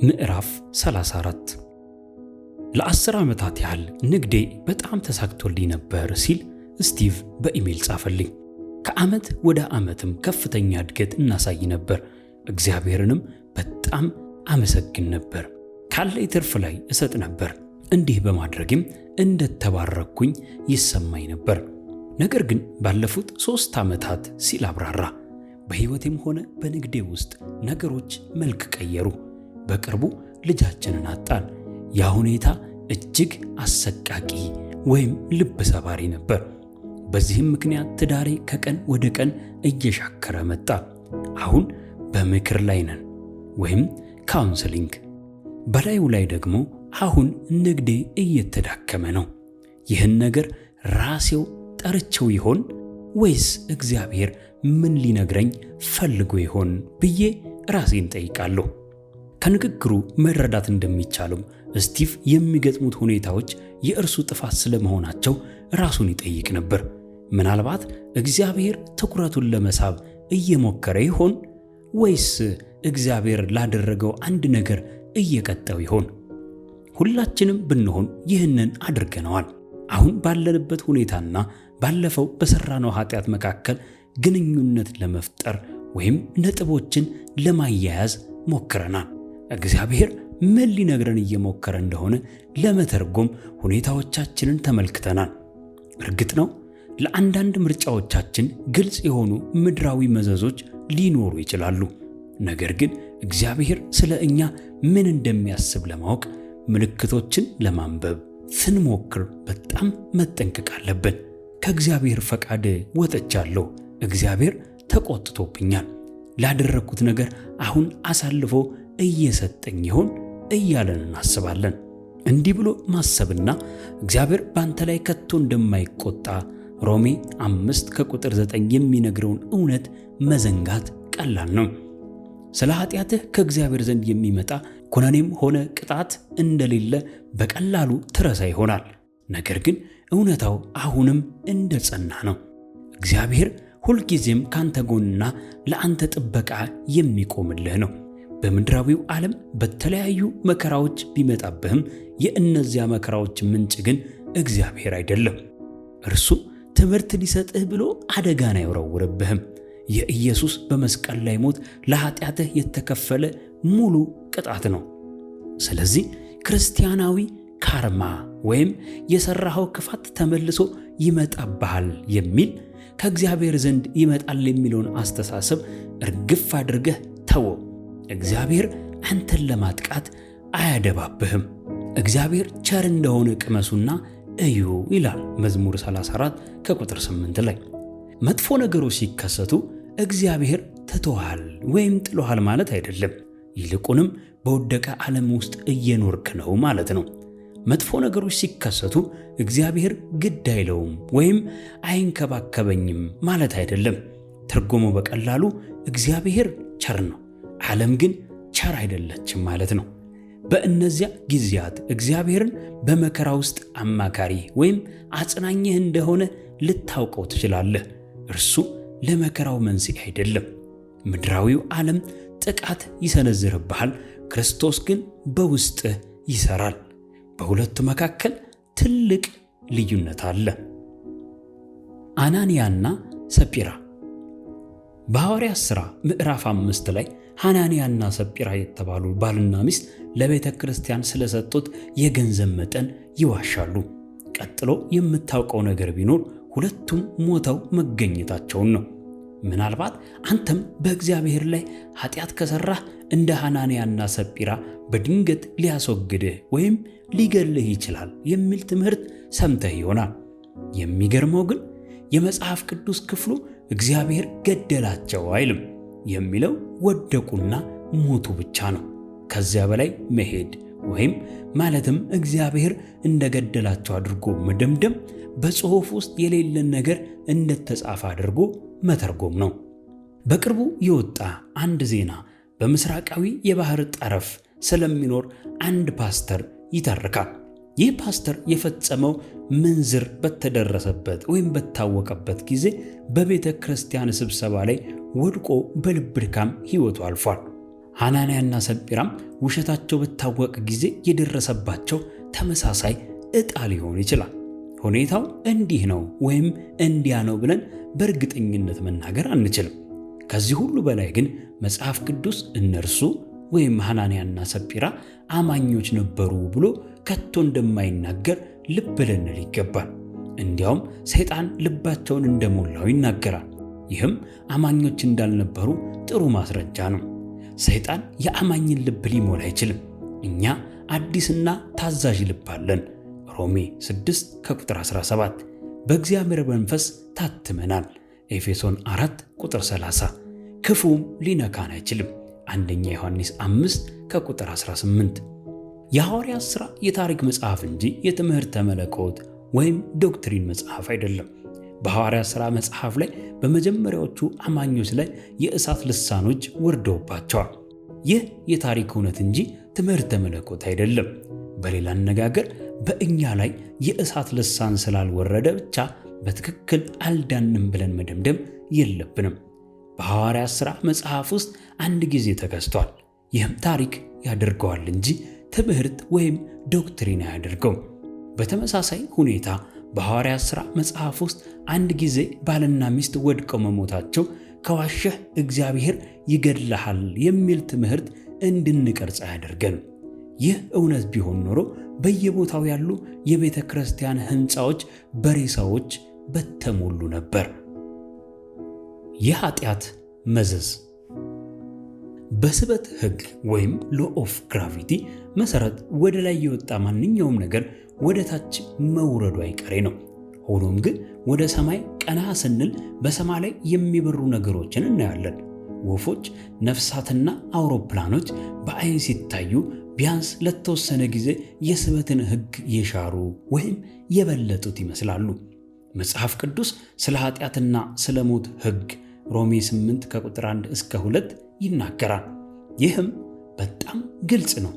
ምዕራፍ 34 ለ10 ዓመታት ያህል ንግዴ በጣም ተሳክቶልኝ ነበር ሲል ስቲቭ በኢሜል ጻፈልኝ። ከዓመት ወደ ዓመትም ከፍተኛ እድገት እናሳይ ነበር። እግዚአብሔርንም በጣም አመሰግን ነበር። ካለኝ ትርፍ ላይ እሰጥ ነበር። እንዲህ በማድረግም እንደተባረኩኝ ይሰማኝ ነበር። ነገር ግን ባለፉት 3 ዓመታት ሲል አብራራ፣ በሕይወቴም ሆነ በንግዴ ውስጥ ነገሮች መልክ ቀየሩ። በቅርቡ ልጃችንን አጣን። ያ ሁኔታ እጅግ አሰቃቂ ወይም ልብ ሰባሪ ነበር። በዚህም ምክንያት ትዳሬ ከቀን ወደ ቀን እየሻከረ መጣ። አሁን በምክር ላይ ነን ወይም ካውንስሊንግ። በላዩ ላይ ደግሞ አሁን ንግዴ እየተዳከመ ነው። ይህን ነገር ራሴው ጠርቼው ይሆን ወይስ እግዚአብሔር ምን ሊነግረኝ ፈልጎ ይሆን ብዬ ራሴን ጠይቃለሁ። ከንግግሩ መረዳት እንደሚቻለው ስቲቭ የሚገጥሙት ሁኔታዎች የእርሱ ጥፋት ስለመሆናቸው ራሱን ይጠይቅ ነበር። ምናልባት እግዚአብሔር ትኩረቱን ለመሳብ እየሞከረ ይሆን ወይስ እግዚአብሔር ላደረገው አንድ ነገር እየቀጠው ይሆን? ሁላችንም ብንሆን ይህንን አድርገነዋል። አሁን ባለንበት ሁኔታና ባለፈው በሰራነው ኃጢአት መካከል ግንኙነት ለመፍጠር ወይም ነጥቦችን ለማያያዝ ሞክረናል። እግዚአብሔር ምን ሊነግረን እየሞከረ እንደሆነ ለመተርጎም ሁኔታዎቻችንን ተመልክተናል። እርግጥ ነው ለአንዳንድ ምርጫዎቻችን ግልጽ የሆኑ ምድራዊ መዘዞች ሊኖሩ ይችላሉ። ነገር ግን እግዚአብሔር ስለ እኛ ምን እንደሚያስብ ለማወቅ ምልክቶችን ለማንበብ ስንሞክር በጣም መጠንቀቅ አለብን። ከእግዚአብሔር ፈቃድ ወጥቻለሁ፣ እግዚአብሔር ተቆጥቶብኛል፣ ላደረግኩት ነገር አሁን አሳልፎ እየሰጠኝ ይሆን እያለን እናስባለን። እንዲህ ብሎ ማሰብና እግዚአብሔር ባንተ ላይ ከቶ እንደማይቆጣ ሮሜ 5:9 የሚነግረውን እውነት መዘንጋት ቀላል ነው። ስለ ኃጢአትህ ከእግዚአብሔር ዘንድ የሚመጣ ኩነኔም ሆነ ቅጣት እንደሌለ በቀላሉ ትረሳ ይሆናል። ነገር ግን እውነታው አሁንም እንደ ጸና ነው። እግዚአብሔር ሁልጊዜም ካንተ ጎንና ለአንተ ጥበቃ የሚቆምልህ ነው። በምድራዊው ዓለም በተለያዩ መከራዎች ቢመጣብህም የእነዚያ መከራዎች ምንጭ ግን እግዚአብሔር አይደለም። እርሱ ትምህርት ሊሰጥህ ብሎ አደጋን አይወረውርብህም። የኢየሱስ በመስቀል ላይ ሞት ለኃጢአትህ የተከፈለ ሙሉ ቅጣት ነው። ስለዚህ ክርስቲያናዊ ካርማ ወይም የሰራኸው ክፋት ተመልሶ ይመጣብሃል የሚል ከእግዚአብሔር ዘንድ ይመጣል የሚለውን አስተሳሰብ እርግፍ አድርገህ ተወው። እግዚአብሔር አንተን ለማጥቃት አያደባብህም። እግዚአብሔር ቸር እንደሆነ ቅመሱና እዩ ይላል መዝሙር 34:8 ላይ። መጥፎ ነገሮች ሲከሰቱ እግዚአብሔር ትቶሃል ወይም ጥሎሃል ማለት አይደለም። ይልቁንም በወደቀ ዓለም ውስጥ እየኖርክ ነው ማለት ነው። መጥፎ ነገሮች ሲከሰቱ እግዚአብሔር ግድ አይለውም ወይም አይንከባከበኝም ማለት አይደለም። ትርጉሙ በቀላሉ እግዚአብሔር ቸር ነው፣ ዓለም ግን ቸር አይደለችም ማለት ነው። በእነዚያ ጊዜያት እግዚአብሔርን በመከራ ውስጥ አማካሪ ወይም አጽናኝህ እንደሆነ ልታውቀው ትችላለህ። እርሱ ለመከራው መንስኤ አይደለም። ምድራዊው ዓለም ጥቃት ይሰነዝርብሃል፣ ክርስቶስ ግን በውስጥህ ይሰራል። በሁለቱ መካከል ትልቅ ልዩነት አለ። አናንያና ሰጲራ። በሐዋርያት ሥራ ምዕራፍ 5 ላይ ሐናንያና ሰጲራ የተባሉ ባልና ሚስት ለቤተ ክርስቲያን ስለሰጡት የገንዘብ መጠን ይዋሻሉ። ቀጥሎ የምታውቀው ነገር ቢኖር ሁለቱም ሞተው መገኘታቸውን ነው። ምናልባት አንተም በእግዚአብሔር ላይ ኃጢአት ከሠራህ እንደ ሐናንያና ሰጲራ በድንገት ሊያስወግድህ ወይም ሊገልህ ይችላል የሚል ትምህርት ሰምተህ ይሆናል። የሚገርመው ግን የመጽሐፍ ቅዱስ ክፍሉ እግዚአብሔር ገደላቸው አይልም። የሚለው ወደቁና ሞቱ ብቻ ነው። ከዚያ በላይ መሄድ ወይም ማለትም እግዚአብሔር እንደገደላቸው አድርጎ መደምደም በጽሑፍ ውስጥ የሌለን ነገር እንደተጻፈ አድርጎ መተርጎም ነው። በቅርቡ የወጣ አንድ ዜና በምስራቃዊ የባህር ጠረፍ ስለሚኖር አንድ ፓስተር ይተርካል። ይህ ፓስተር የፈጸመው ምንዝር በተደረሰበት ወይም በታወቀበት ጊዜ በቤተ ክርስቲያን ስብሰባ ላይ ወድቆ በልብ ድካም ሕይወቱ አልፏል። ሐናንያና ሰጲራም ውሸታቸው በታወቀ ጊዜ የደረሰባቸው ተመሳሳይ ዕጣ ሊሆን ይችላል። ሁኔታው እንዲህ ነው ወይም እንዲያ ነው ብለን በእርግጠኝነት መናገር አንችልም። ከዚህ ሁሉ በላይ ግን መጽሐፍ ቅዱስ እነርሱ ወይም ሐናንያና ሰጲራ አማኞች ነበሩ ብሎ ከቶ እንደማይናገር ልብ ልንል ይገባል። እንዲያውም ሰይጣን ልባቸውን እንደሞላው ይናገራል። ይህም አማኞች እንዳልነበሩ ጥሩ ማስረጃ ነው። ሰይጣን የአማኝን ልብ ሊሞላ አይችልም። እኛ አዲስና ታዛዥ ልብ አለን። ሮሜ 6 ከቁጥር 17 በእግዚአብሔር መንፈስ ታትመናል። ኤፌሶን 4 ቁጥር 30 ክፉም ሊነካን አይችልም። አንደኛ ዮሐንስ 5 ከቁጥር 18 የሐዋርያት ሥራ የታሪክ መጽሐፍ እንጂ የትምህርተ መለኮት ወይም ዶክትሪን መጽሐፍ አይደለም። በሐዋርያት ሥራ መጽሐፍ ላይ በመጀመሪያዎቹ አማኞች ላይ የእሳት ልሳኖች ወርደውባቸዋል። ይህ የታሪክ እውነት እንጂ ትምህርተ መለኮት አይደለም። በሌላ አነጋገር በእኛ ላይ የእሳት ልሳን ስላልወረደ ብቻ በትክክል አልዳንም ብለን መደምደም የለብንም። በሐዋርያት ሥራ መጽሐፍ ውስጥ አንድ ጊዜ ተከስቷል። ይህም ታሪክ ያደርገዋል እንጂ ትምህርት ወይም ዶክትሪን አያደርገውም። በተመሳሳይ ሁኔታ በሐዋርያት ሥራ መጽሐፍ ውስጥ አንድ ጊዜ ባልና ሚስት ወድቀው መሞታቸው ከዋሸህ እግዚአብሔር ይገድልሃል የሚል ትምህርት እንድንቀርጽ አያደርገንም። ይህ እውነት ቢሆን ኖሮ በየቦታው ያሉ የቤተ ክርስቲያን ሕንፃዎች በሬሳዎች በተሞሉ ነበር። የኃጢአት መዘዝ በስበት ሕግ ወይም ሎ ኦፍ ግራቪቲ መሠረት ወደ ላይ የወጣ ማንኛውም ነገር ወደ ታች መውረዱ አይቀሬ ነው። ሆኖም ግን ወደ ሰማይ ቀና ስንል በሰማይ ላይ የሚበሩ ነገሮችን እናያለን። ወፎች፣ ነፍሳትና አውሮፕላኖች በአይን ሲታዩ ቢያንስ ለተወሰነ ጊዜ የስበትን ሕግ የሻሩ ወይም የበለጡት ይመስላሉ። መጽሐፍ ቅዱስ ስለ ኃጢአትና ስለ ሞት ሕግ ሮሜ 8 ከቁጥር 1 እስከ 2 ይናገራል። ይህም በጣም ግልጽ ነው።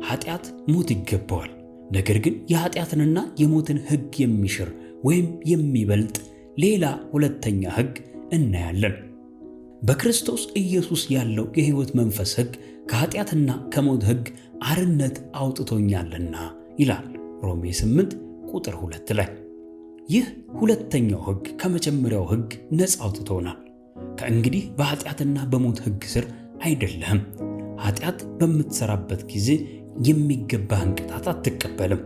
ኃጢአት ሞት ይገባዋል። ነገር ግን የኃጢአትንና የሞትን ሕግ የሚሽር ወይም የሚበልጥ ሌላ ሁለተኛ ሕግ እናያለን። በክርስቶስ ኢየሱስ ያለው የሕይወት መንፈስ ሕግ ከኃጢአትና ከሞት ሕግ አርነት አውጥቶኛልና ይላል ሮሜ 8 ቁጥር 2 ላይ። ይህ ሁለተኛው ሕግ ከመጀመሪያው ሕግ ነፃ አውጥቶናል። ከእንግዲህ በኃጢአትና በሞት ሕግ ስር አይደለህም። ኃጢአት በምትሰራበት ጊዜ የሚገባህን ቅጣት አትቀበልም።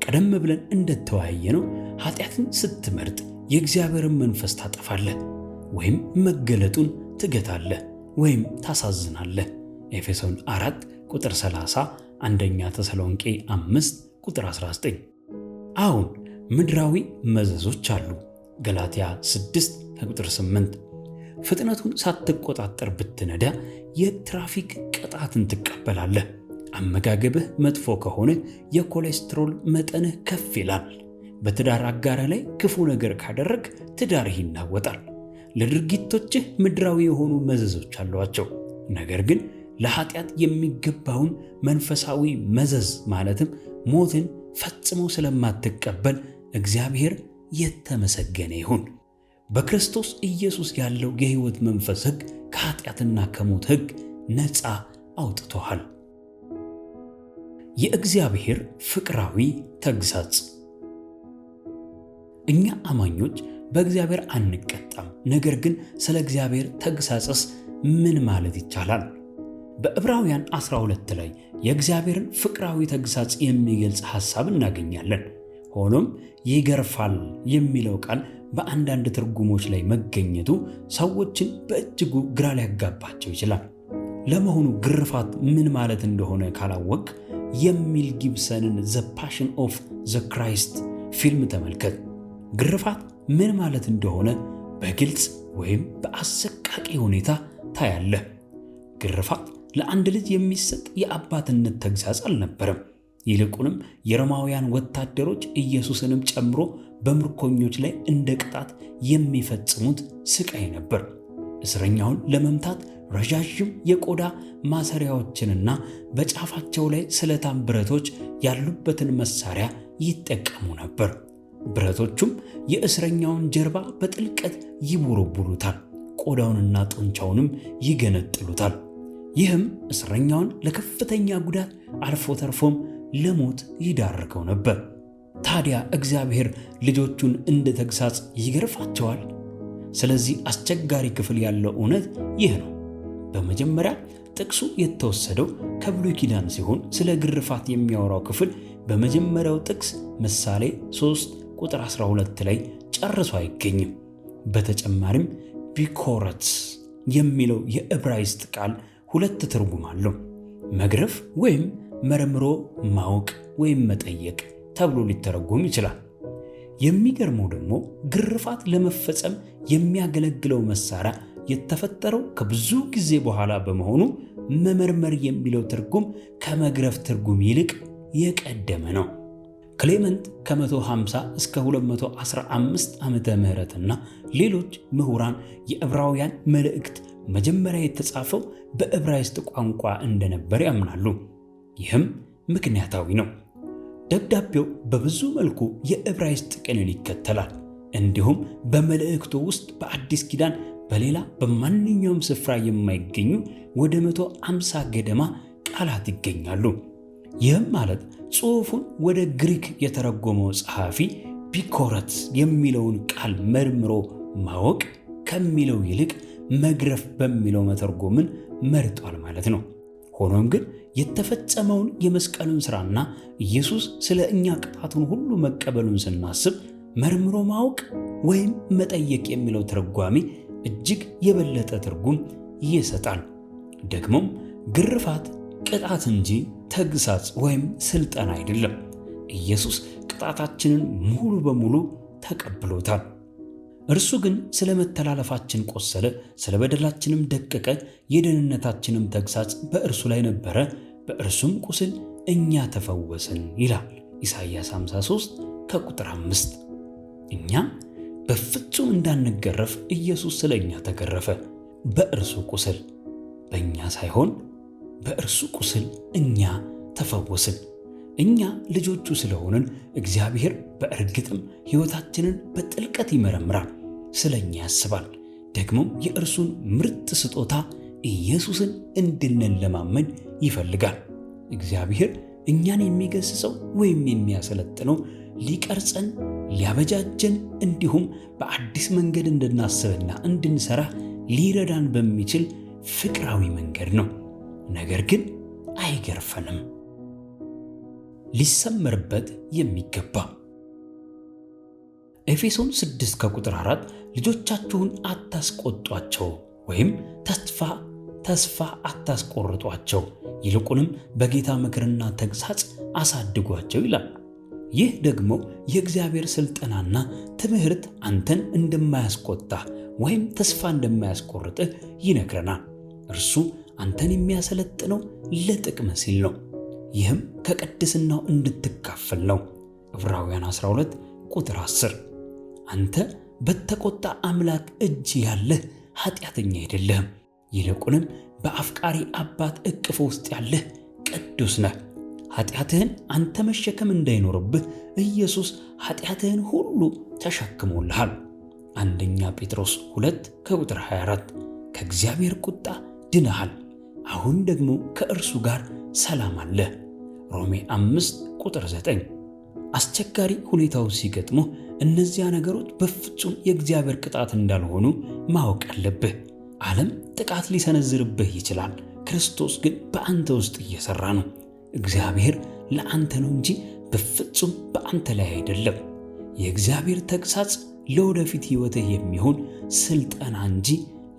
ቀደም ብለን እንደተወያየነው ኃጢአትን ስትመርጥ የእግዚአብሔርን መንፈስ ታጠፋለህ ወይም መገለጡን ትገታለህ ወይም ታሳዝናለህ። ኤፌሶን 4 ቁጥር 30፣ አንደኛ ተሰሎንቄ 5 ቁጥር 19። አሁን ምድራዊ መዘዞች አሉ። ገላትያ 6 ቁጥር 8። ፍጥነቱን ሳትቆጣጠር ብትነዳ የትራፊክ ቅጣትን ትቀበላለህ። አመጋገብህ መጥፎ ከሆነ የኮሌስትሮል መጠንህ ከፍ ይላል። በትዳር አጋርህ ላይ ክፉ ነገር ካደረግ ትዳርህ ይናወጣል። ለድርጊቶችህ ምድራዊ የሆኑ መዘዞች አሏቸው። ነገር ግን ለኃጢአት የሚገባውን መንፈሳዊ መዘዝ ማለትም ሞትን ፈጽሞ ስለማትቀበል እግዚአብሔር የተመሰገነ ይሁን። በክርስቶስ ኢየሱስ ያለው የሕይወት መንፈስ ሕግ ከኃጢአትና ከሞት ሕግ ነፃ አውጥቶሃል። የእግዚአብሔር ፍቅራዊ ተግሳጽ። እኛ አማኞች በእግዚአብሔር አንቀጣም። ነገር ግን ስለ እግዚአብሔር ተግሳጽስ ምን ማለት ይቻላል? በዕብራውያን 12 ላይ የእግዚአብሔርን ፍቅራዊ ተግሳጽ የሚገልጽ ሐሳብ እናገኛለን። ሆኖም ይገርፋል የሚለው ቃል በአንዳንድ ትርጉሞች ላይ መገኘቱ ሰዎችን በእጅጉ ግራ ሊያጋባቸው ይችላል። ለመሆኑ ግርፋት ምን ማለት እንደሆነ ካላወቅ የሚል ጊብሰንን ዘ ፓሽን ኦፍ ዘ ክራይስት ፊልም ተመልከት። ግርፋት ምን ማለት እንደሆነ በግልጽ ወይም በአሰቃቂ ሁኔታ ታያለህ። ግርፋት ለአንድ ልጅ የሚሰጥ የአባትነት ተግሳጽ አልነበረም። ይልቁንም የሮማውያን ወታደሮች ኢየሱስንም ጨምሮ በምርኮኞች ላይ እንደ ቅጣት የሚፈጽሙት ስቃይ ነበር። እስረኛውን ለመምታት ረዣዥም የቆዳ ማሰሪያዎችንና በጫፋቸው ላይ ስለታም ብረቶች ያሉበትን መሳሪያ ይጠቀሙ ነበር። ብረቶቹም የእስረኛውን ጀርባ በጥልቀት ይቦረቡሩታል፣ ቆዳውንና ጡንቻውንም ይገነጥሉታል። ይህም እስረኛውን ለከፍተኛ ጉዳት አልፎ ተርፎም ለሞት ይዳርገው ነበር። ታዲያ እግዚአብሔር ልጆቹን እንደ ተግሳጽ ይገርፋቸዋል? ስለዚህ አስቸጋሪ ክፍል ያለው እውነት ይህ ነው። በመጀመሪያ ጥቅሱ የተወሰደው ከብሉይ ኪዳን ሲሆን ስለ ግርፋት የሚያወራው ክፍል በመጀመሪያው ጥቅስ ምሳሌ 3 ቁጥር 12 ላይ ጨርሶ አይገኝም። በተጨማሪም ቢኮረትስ የሚለው የዕብራይስጥ ቃል ሁለት ትርጉም አለው። መግረፍ ወይም መርምሮ ማወቅ ወይም መጠየቅ ተብሎ ሊተረጎም ይችላል። የሚገርመው ደግሞ ግርፋት ለመፈጸም የሚያገለግለው መሳሪያ የተፈጠረው ከብዙ ጊዜ በኋላ በመሆኑ መመርመር የሚለው ትርጉም ከመግረፍ ትርጉም ይልቅ የቀደመ ነው። ክሌመንት ከ150 እስከ 215 ዓመተ ምህረትና ሌሎች ምሁራን የዕብራውያን መልእክት መጀመሪያ የተጻፈው በዕብራይስጥ ቋንቋ እንደነበር ያምናሉ። ይህም ምክንያታዊ ነው። ደብዳቤው በብዙ መልኩ የዕብራይስጥ ቅንን ይከተላል። እንዲሁም በመልእክቱ ውስጥ በአዲስ ኪዳን በሌላ በማንኛውም ስፍራ የማይገኙ ወደ 150 ገደማ ቃላት ይገኛሉ። ይህም ማለት ጽሑፉን ወደ ግሪክ የተረጎመው ጸሐፊ ቢኮረትስ የሚለውን ቃል መርምሮ ማወቅ ከሚለው ይልቅ መግረፍ በሚለው መተርጎምን መርጧል ማለት ነው። ሆኖም ግን የተፈጸመውን የመስቀሉን ሥራና ኢየሱስ ስለ እኛ ቅጣቱን ሁሉ መቀበሉን ስናስብ መርምሮ ማወቅ ወይም መጠየቅ የሚለው ትርጓሜ እጅግ የበለጠ ትርጉም ይሰጣል። ደግሞም ግርፋት ቅጣት እንጂ ተግሳጽ ወይም ስልጠና አይደለም። ኢየሱስ ቅጣታችንን ሙሉ በሙሉ ተቀብሎታል። እርሱ ግን ስለ መተላለፋችን ቆሰለ፣ ስለ በደላችንም ደቀቀ፣ የደህንነታችንም ተግሳጽ በእርሱ ላይ ነበረ፣ በእርሱም ቁስል እኛ ተፈወስን ይላል ኢሳይያስ 53 ከቁጥር 5። እኛም በፍጹም እንዳንገረፍ ኢየሱስ ስለ እኛ ተገረፈ። በእርሱ ቁስል፣ በእኛ ሳይሆን በእርሱ ቁስል እኛ ተፈወስን። እኛ ልጆቹ ስለሆንን እግዚአብሔር በእርግጥም ሕይወታችንን በጥልቀት ይመረምራል፣ ስለ እኛ ያስባል። ደግሞም የእርሱን ምርጥ ስጦታ ኢየሱስን እንድንለማመድ ይፈልጋል። እግዚአብሔር እኛን የሚገስጸው ወይም የሚያሰለጥነው ሊቀርጸን፣ ሊያበጃጀን እንዲሁም በአዲስ መንገድ እንድናስብና እንድንሰራ ሊረዳን በሚችል ፍቅራዊ መንገድ ነው። ነገር ግን አይገርፈንም። ሊሰመርበት የሚገባ ኤፌሶን 6 ከቁጥር 4 ልጆቻችሁን አታስቆጧቸው ወይም ተስፋ አታስቆርጧቸው፣ ይልቁንም በጌታ ምክርና ተግሳጽ አሳድጓቸው ይላል። ይህ ደግሞ የእግዚአብሔር ስልጠናና ትምህርት አንተን እንደማያስቆጣ ወይም ተስፋ እንደማያስቆርጥህ ይነግረናል። እርሱ አንተን የሚያሰለጥነው ለጥቅም ሲል ነው። ይህም ከቅድስናው እንድትካፈል ነው። ዕብራውያን 12 ቁጥር 10። አንተ በተቆጣ አምላክ እጅ ያለህ ኃጢአተኛ አይደለህም፣ ይልቁንም በአፍቃሪ አባት እቅፍ ውስጥ ያለህ ቅዱስ ነህ። ኃጢአትህን አንተ መሸከም እንዳይኖርብህ ኢየሱስ ኃጢአትህን ሁሉ ተሸክሞልሃል። አንደኛ ጴጥሮስ 2 ከቁጥር 24። ከእግዚአብሔር ቁጣ ድነሃል፣ አሁን ደግሞ ከእርሱ ጋር ሰላም አለ። ሮሜ 5 ቁጥር 9። አስቸጋሪ ሁኔታዎች ሲገጥሙ እነዚያ ነገሮች በፍጹም የእግዚአብሔር ቅጣት እንዳልሆኑ ማወቅ አለብህ። ዓለም ጥቃት ሊሰነዝርብህ ይችላል፣ ክርስቶስ ግን በአንተ ውስጥ እየሰራ ነው። እግዚአብሔር ለአንተ ነው እንጂ በፍጹም በአንተ ላይ አይደለም። የእግዚአብሔር ተግሳጽ ለወደፊት ሕይወትህ የሚሆን ስልጠና እንጂ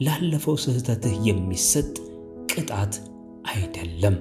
ላለፈው ስህተትህ የሚሰጥ ቅጣት አይደለም።